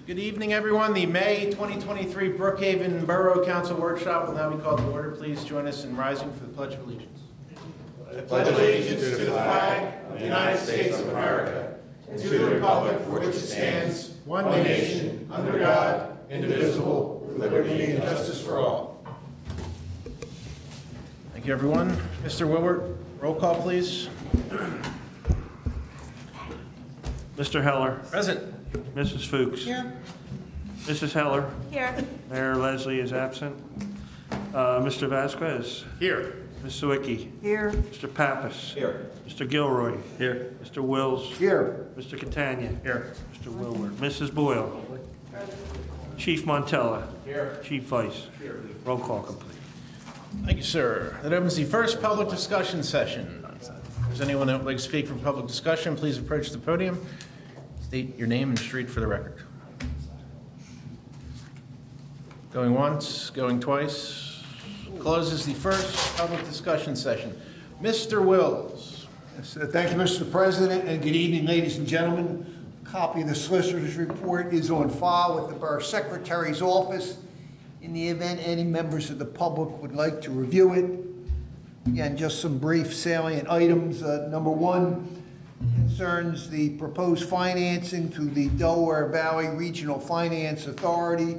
Good evening, everyone. The May 2023 Brookhaven Borough Council Workshop will now be called to order. Please join us in rising for the Pledge of Allegiance. I pledge allegiance to the flag of the United States of America and to the republic for which it stands, one nation, under God, indivisible, with liberty and justice for all. Thank you, everyone. Mr. Willard, roll call, please. Mr. Heller. Present. Mrs. Fuchs. Here. Mrs. Heller. Here. Mayor Leslie is absent. Mr. Vasquez. Here. Ms. Sawicki. Here. Mr. Pappas. Here. Mr. Gilroy. Here. Mr. Wills. Here. Mr. Catania. Here. Mr. Willard. Mrs. Boyle. Chief Montella. Here. Chief Vice. Here. Roll call complete. Thank you, sir. That opens the first public discussion session. If there's anyone that would like to speak for public discussion, please approach the podium. State your name and street for the record. Going once, going twice. Closes the first public discussion session. Mr. Wills. Yes, thank you, Mr. President, and good evening, ladies and gentlemen. A copy of the solicitor's report is on file with the Borough Secretary's office. In the event any members of the public would like to review it. Again, just some brief salient items. Number one concerns the proposed financing to the Delaware Valley Regional Finance Authority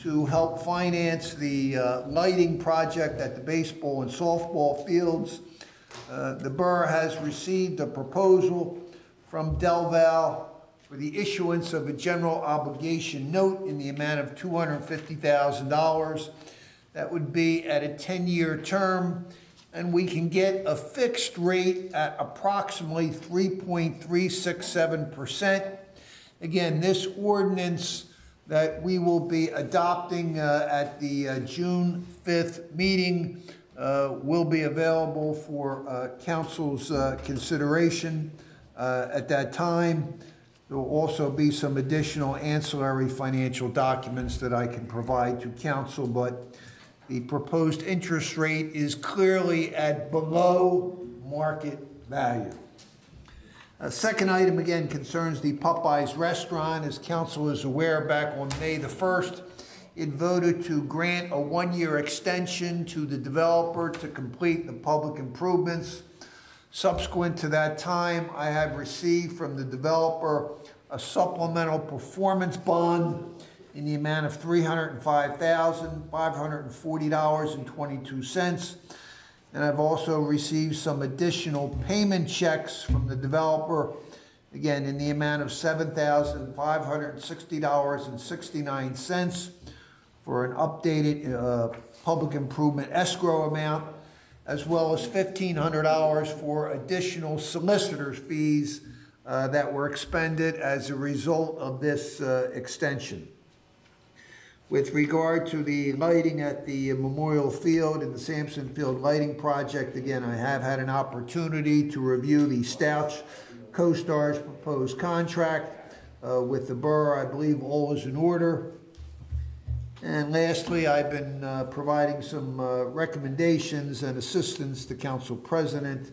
to help finance the lighting project at the baseball and softball fields. The borough has received a proposal from DelVal for the issuance of a general obligation note in the amount of $250,000. That would be at a 10-year term, and we can get a fixed rate at approximately 3.367%. Again, this ordinance that we will be adopting at the June 5th meeting will be available for council's consideration at that time. There will also be some additional ancillary financial documents that I can provide to council, but the proposed interest rate is clearly at below market value. Second item, again, concerns the Popeyes restaurant. As council is aware, back on May the 1st, it voted to grant a one-year extension to the developer to complete the public improvements. Subsequent to that time, I have received from the developer a supplemental performance bond in the amount of $305,540.22. And I've also received some additional payment checks from the developer, again, in the amount of $7,560.69 for an updated public improvement escrow amount, as well as $1,500 for additional solicitor's fees that were expended as a result of this extension. With regard to the lighting at the Memorial Field and the Sampson Field lighting project, again, I have had an opportunity to review the Stouch CoStar's proposed contract with the borough. I believe all is in order. And lastly, I've been providing some recommendations and assistance to Council President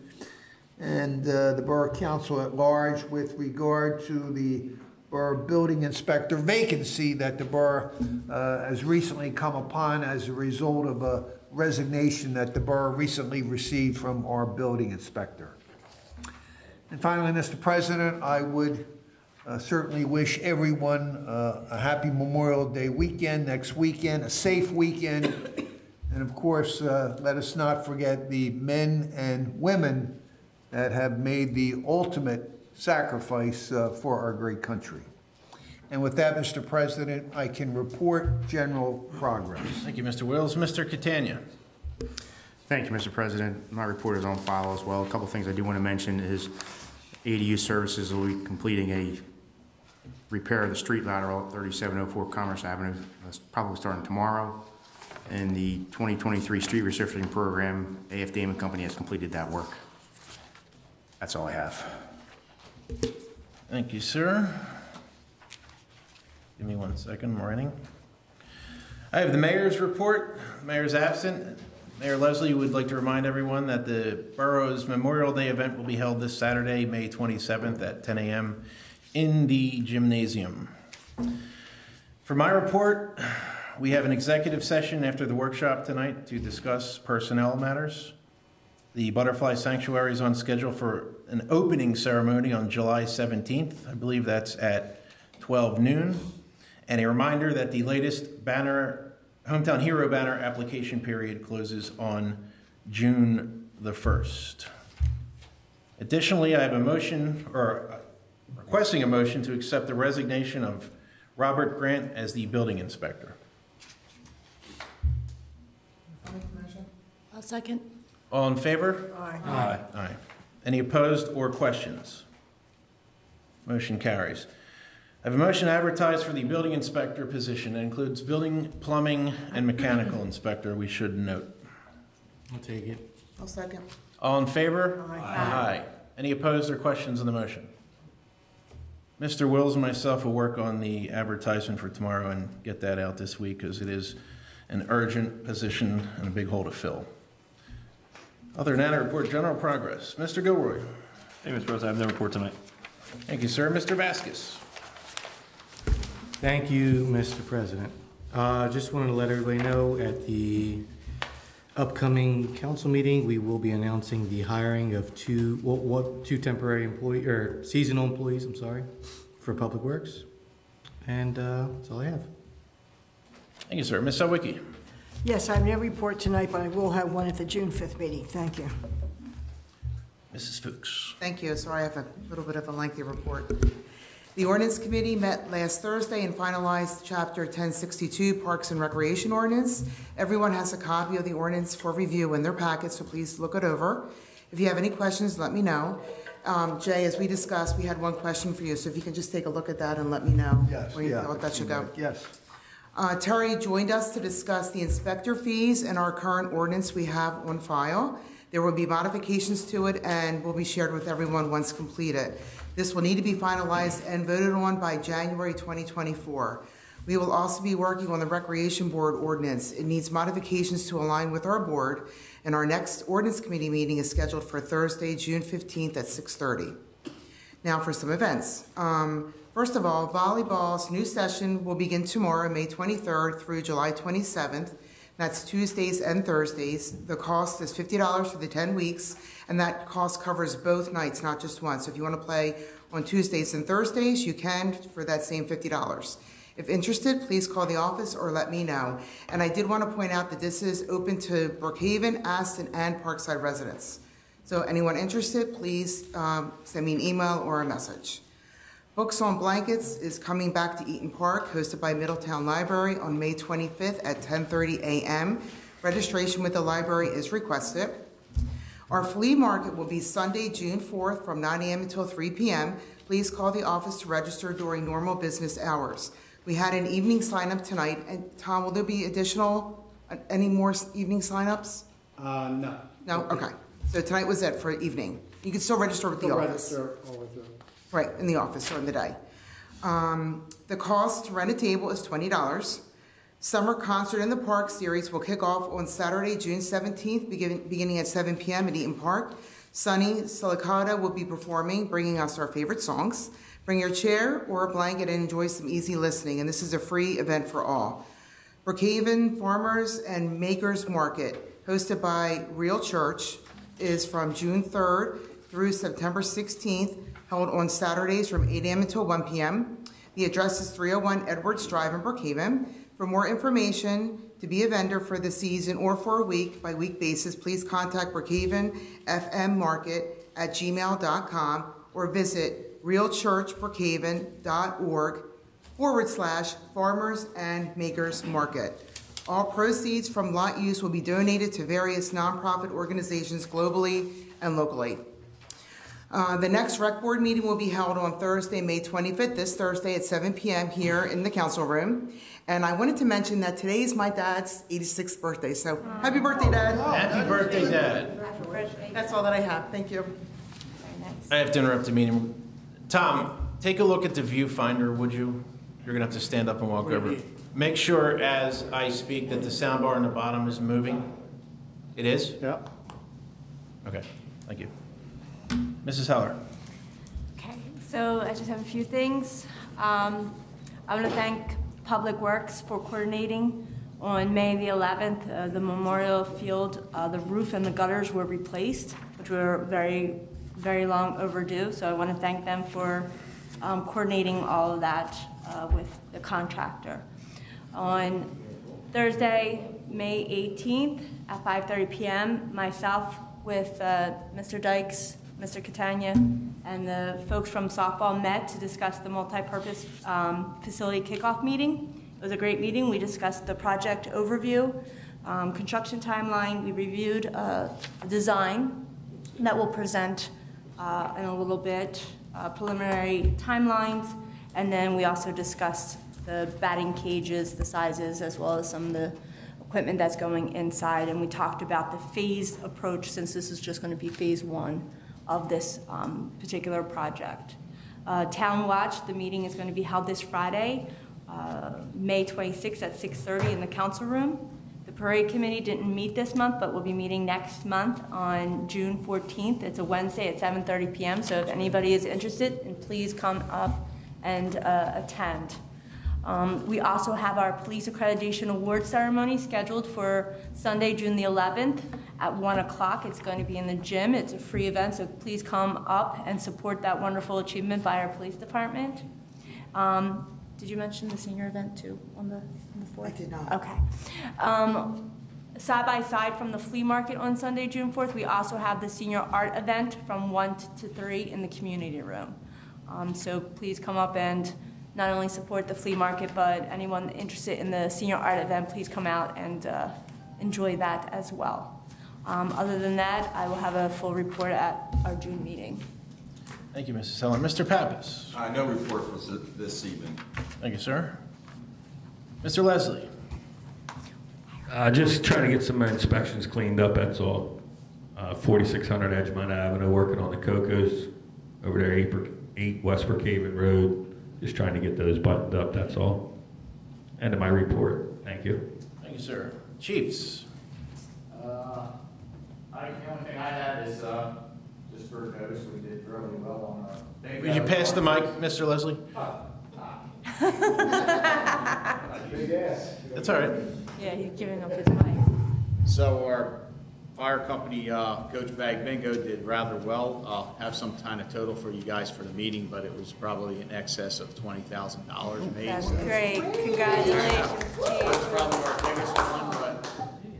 and the Borough Council at large with regard to the Borough Building Inspector vacancy that the borough has recently come upon as a result of a resignation that the borough recently received from our building inspector. And finally, Mr. President, I would certainly wish everyone a happy Memorial Day weekend next weekend, a safe weekend, and of course, let us not forget the men and women that have made the ultimate sacrifice for our great country. And with that, Mr. President, I can report general progress. Thank you, Mr. Wills. Mr. Catania. Thank you, Mr. President. My report is on file as well. A couple things I do want to mention is ADU Services will be completing a repair of the street lateral at 3704 Commerce Avenue. That's probably starting tomorrow. And the 2023 street resurfacing program, AF Damon Company has completed that work. That's all I have. Thank you, sir. Give me 1 second, I'm writing. I have the mayor's report. The mayor's absent. Mayor Leslie would like to remind everyone that the borough's Memorial Day event will be held this Saturday, May 27th at 10 a.m. in the gymnasium. For my report, we have an executive session after the workshop tonight to discuss personnel matters. The Butterfly Sanctuary is on schedule for an opening ceremony on July 17th. I believe that's at 12 noon. And a reminder that the latest banner, Hometown Hero banner application period closes on June the 1st. Additionally, I have a motion, or requesting a motion to accept the resignation of Robert Grant as the building inspector. I'll second. All in favor? Aye. Aye. Any opposed or questions? Motion carries. I have a motion to advertise for the building inspector position. It includes building, plumbing, and mechanical inspector, we should note. I'll take it. I'll second. All in favor? Aye. Any opposed or questions on the motion? Mr. Wills and myself will work on the advertisement for tomorrow and get that out this week because it is an urgent position and a big hole to fill. Other than that, I report general progress. Mr. Gilroy. Hey, Mr. President, I have no report tonight. Thank you, sir. Mr. Vasquez. Thank you, Mr. President. Just wanted to let everybody know at the upcoming council meeting, we will be announcing the hiring of two temporary employee, or seasonal employees, I'm sorry, for Public Works. And that's all I have. Thank you, sir. Ms. Sawicki. Yes, I have no report tonight, but I will have one at the June 5th meeting. Thank you. Mrs. Fuchs. Thank you. Sorry, I have a little bit of a lengthy report. The Ordinance Committee met last Thursday and finalized Chapter 1062 Parks and Recreation Ordinance. Everyone has a copy of the ordinance for review in their packet, so please look it over. If you have any questions, let me know. Jay, as we discussed, we had one question for you, so if you can just take a look at that and let me know where you thought that should go. Yes. Terry joined us to discuss the inspector fees and our current ordinance we have on file. There will be modifications to it and will be shared with everyone once completed. This will need to be finalized and voted on by January 2024. We will also be working on the Recreation Board ordinance. It needs modifications to align with our board, and our next Ordinance Committee meeting is scheduled for Thursday, June 15th at 6:30. Now for some events. First of all, volleyball's new session will begin tomorrow, May 23rd through July 27th. That's Tuesdays and Thursdays. The cost is $50 for the 10 weeks, and that cost covers both nights, not just one. So if you want to play on Tuesdays and Thursdays, you can for that same $50. If interested, please call the office or let me know. And I did want to point out that this is open to Brookhaven, Aston, and Parkside residents. So anyone interested, please send me an email or a message. Books on Blankets is coming back to Eaton Park, hosted by Middletown Library on May 25th at 10:30 a.m. Registration with the library is requested. Our flea market will be Sunday, June 4th from 9 a.m. until 3 p.m. Please call the office to register during normal business hours. We had an evening sign-up tonight. And Tom, will there be any more evening sign-ups? No. No? Okay. So tonight was it for evening. You can still register with the office. Right, in the office during the day. The cost to rent a table is $20. Summer Concert in the Park series will kick off on Saturday, June 17th, beginning at 7 p.m. at Eaton Park. Sunny Silicata will be performing, bringing us our favorite songs. Bring your chair or a blanket and enjoy some easy listening, and this is a free event for all. Brookhaven Farmers and Makers Market, hosted by Real Church, is from June 3rd through September 16th, held on Saturdays from 8 a.m. until 1 p.m. The address is 301 Edwards Drive in Brookhaven. For more information, to be a vendor for the season or for a week-by-week basis, please contact brookhavenfmmarket@gmail.com or visit realchurchbrookhaven.org/farmers and makers market. All proceeds from lot use will be donated to various nonprofit organizations globally and locally. The next rec board meeting will be held on Thursday, May 25th, this Thursday at 7 p.m. here in the council room. And I wanted to mention that today is my dad's 86th birthday, so happy birthday, Dad. Happy birthday, Dad. That's all that I have. Thank you. I have to interrupt the meeting. Tom, take a look at the viewfinder, would you? You're going to have to stand up and walk over. Make sure as I speak that the sound bar on the bottom is moving. It is? Yeah. Okay, thank you. Mrs. Heller. Okay, so I just have a few things. I want to thank Public Works for coordinating. On May the 11th, the Memorial Field, the roof and the gutters were replaced, which were very, very long overdue. So I want to thank them for coordinating all of that with the contractor. On Thursday, May 18th at 5:30 p.m., myself with Mr. Dykes, Mr. Catania, and the folks from softball met to discuss the multi-purpose facility kickoff meeting. It was a great meeting. We discussed the project overview, construction timeline. We reviewed a design that we'll present in a little bit, preliminary timelines, and then we also discussed the batting cages, the sizes, as well as some of the equipment that's going inside, and we talked about the phased approach since this is just going to be phase 1 of this particular project. Town Watch, the meeting is going to be held this Friday, May 26th at 6:30 in the council room. The parade committee didn't meet this month, but we'll be meeting next month on June 14th. It's a Wednesday at 7:30 p.m. So if anybody is interested, please come up and attend. We also have our police accreditation award ceremony scheduled for Sunday, June the 11th at 1 o'clock. It's going to be in the gym. It's a free event, so please come up and support that wonderful achievement by our police department. Did you mention the senior event too on the 4th? I did not. Okay. Side by side from the flea market on Sunday, June 4th, we also have the senior art event from 1 to 3 in the community room. So please come up and not only support the flea market, but anyone interested in the senior art event, please come out and enjoy that as well. Other than that, I will have a full report at our June meeting. Thank you, Mrs. Heller. Mr. Pappas. No report for this evening. Thank you, sir. Mr. Leslie. Just trying to get some inspections cleaned up, that's all. 4600 Edgemont Avenue, working on the Cocos over there, 8 West Brookhaven Road. Just trying to get those buttoned up, that's all. End of my report. Thank you. Thank you, sir. Chiefs. The only thing I had is just for notice, we did really well on our. Would you pass the mic, Mr. Leslie? Big ass. That's all right. Yeah, he's giving up his mic. So our fire company, Coach Bag Bingo, did rather well. I'll have some kind of total for you guys for the meeting, but it was probably in excess of $20,000 made. That's so great. Congratulations, that's Chief. probably our biggest one, but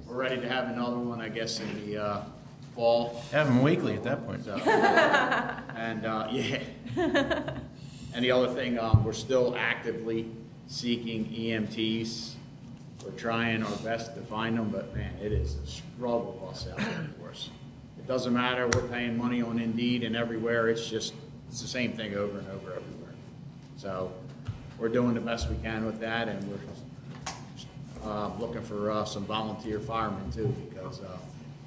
we're ready to have another one, I guess, in the fall. Have them weekly at that point. So, and yeah. And the other thing, we're still actively seeking EMTs. We're trying our best to find them, but man, it is a struggle bus out there for us. It doesn't matter, we're paying money on Indeed and everywhere, it's the same thing over and over everywhere. So we're doing the best we can with that, and we're looking for some volunteer firemen too, because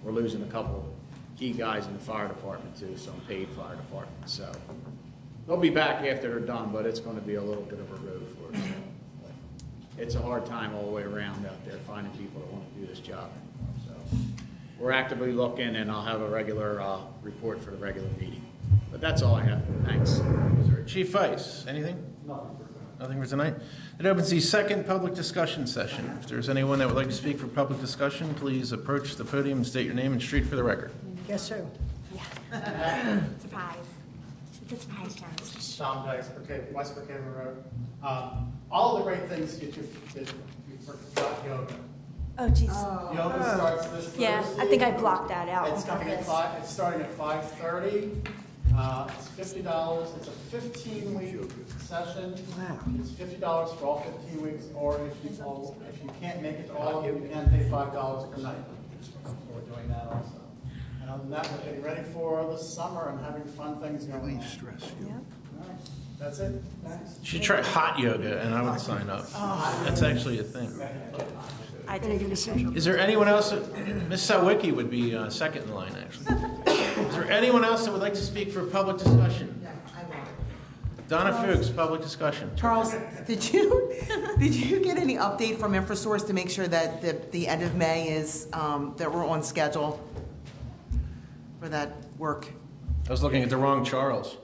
we're losing a couple key guys in the fire department too, some paid fire departments. So they'll be back after they're done, but it's going to be a little bit of a road for us. It's a hard time all the way around out there finding people that want to do this job. So we're actively looking, and I'll have a regular report for the regular meeting. But that's all I have. Thanks. Chief Vice, anything? Nothing for tonight. It opens the second public discussion session. If there's anyone that would like to speak for public discussion, please approach the podium and state your name and street for the record. Guess who? Yeah. Surprise. It's a surprise, John. Tom Dykes, West Brookhaven Road. All of the great things you forgot yoga. Oh, jeez. Yoga starts this Thursday. Yeah, I think I blocked that out. It's coming at 5. It's starting at 5:30. It's $50. It's a 15-week session. Wow. It's $50 for all 15 weeks, or if you can't make it to all of them, you can pay $5 per night. We're doing that also. And other than that, we're getting ready for the summer and having fun things going on. Stress. Yeah. All right. That's it. Thanks. You should try hot yoga, and I would sign up. That's actually a thing. I didn't get a decision. Is there anyone else? Ms. Sawicki would be second in line, actually. Is there anyone else that would like to speak for public discussion? Donna Fuchs, public discussion. Charles, did you get any update from InfraSource to make sure that the end of May is, that we're on schedule for that work? I was looking at the wrong Charles.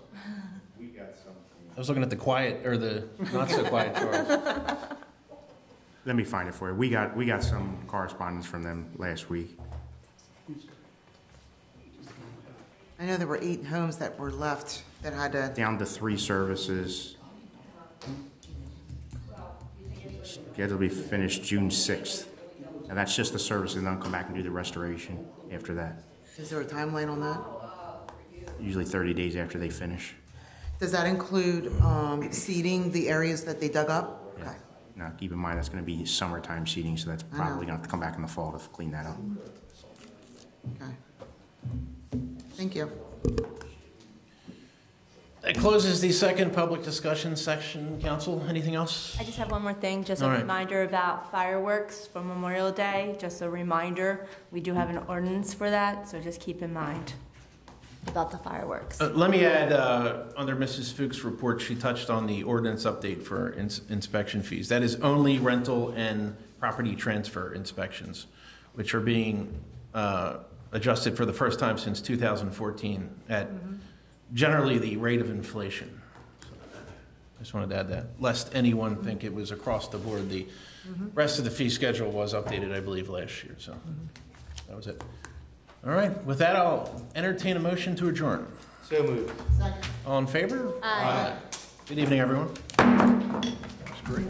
I was looking at the quiet, or the not so quiet Charles. Let me find it for you. We got some correspondence from them last week. I know there were 8 homes that were left that had to, Down to 3 services. Scheduled to be finished June 6th. And that's just the services, and then come back and do the restoration after that. is there a timeline on that? Usually 30 days after they finish. Does that include seeding the areas that they dug up? Yeah. Okay. Now, keep in mind, that's gonna be summertime seeding, so that's probably gonna have to come back in the fall to clean that up. Okay. Thank you. That closes the second public discussion section. Council, anything else? I just have one more thing, just a All right. reminder about fireworks for Memorial Day, just a reminder. We do have an ordinance for that, so just keep in mind about the fireworks. Let me add, under Mrs. Fuchs' report, she touched on the ordinance update for inspection fees. That is only rental and property transfer inspections, which are being adjusted for the first time since 2014 at generally the rate of inflation. I just wanted to add that, lest anyone think it was across the board. The rest of the fee schedule was updated, I believe, last year, so that was it. All right, with that, I'll entertain a motion to adjourn. So moved. All in favor? Aye. Good evening, everyone. That's great.